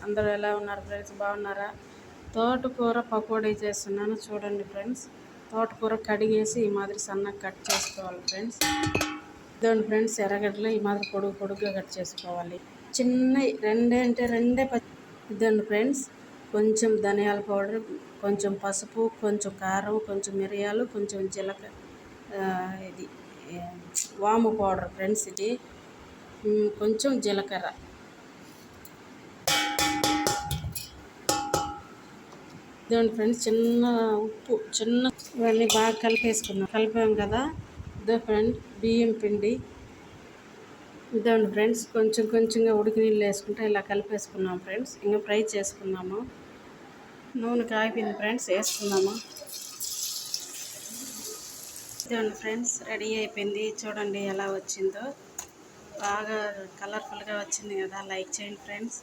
అందరూ ఎలా ఉన్నారు ఫ్రెండ్స్? బాగున్నారా? తోటకూర పకోడీ చేస్తున్నాను చూడండి ఫ్రెండ్స్. తోటకూర కడిగేసి ఈ మాదిరి సన్నగా కట్ చేసుకోవాలి ఫ్రెండ్స్. ఇదండి ఫ్రెండ్స్, ఎర్రగడ్డలు ఈ మాదిరి పొడుగ్గా కట్ చేసుకోవాలి. రెండే ఇదండి ఫ్రెండ్స్, కొంచెం ధనియాల పౌడర్, కొంచెం పసుపు, కొంచెం కారం, కొంచెం మిరియాలు, కొంచెం జీలకర్ర, ఇది వాము పౌడర్ ఫ్రెండ్స్, ఇది కొంచెం జీలకర్ర. ఇదండి ఫ్రెండ్స్, చిన్న ఉప్పు, ఇవన్నీ బాగా కలిపాం కదా. ఇదో ఫ్రెండ్ బియ్యం పిండి. ఇదండి ఫ్రెండ్స్, కొంచెంగా ఉడికి నీళ్ళు వేసుకుంటే ఇలా కలిపేసుకున్నాం ఫ్రెండ్స్. ఇంకా ఫ్రై చేసుకున్నాము. నూనె కాగిపోయింది ఫ్రెండ్స్, వేసుకున్నాము. ఇదండి ఫ్రెండ్స్, రెడీ అయిపోయింది. చూడండి ఎలా వచ్చిందో, బాగా కలర్ఫుల్గా వచ్చింది కదా. లైక్ చేయండి ఫ్రెండ్స్.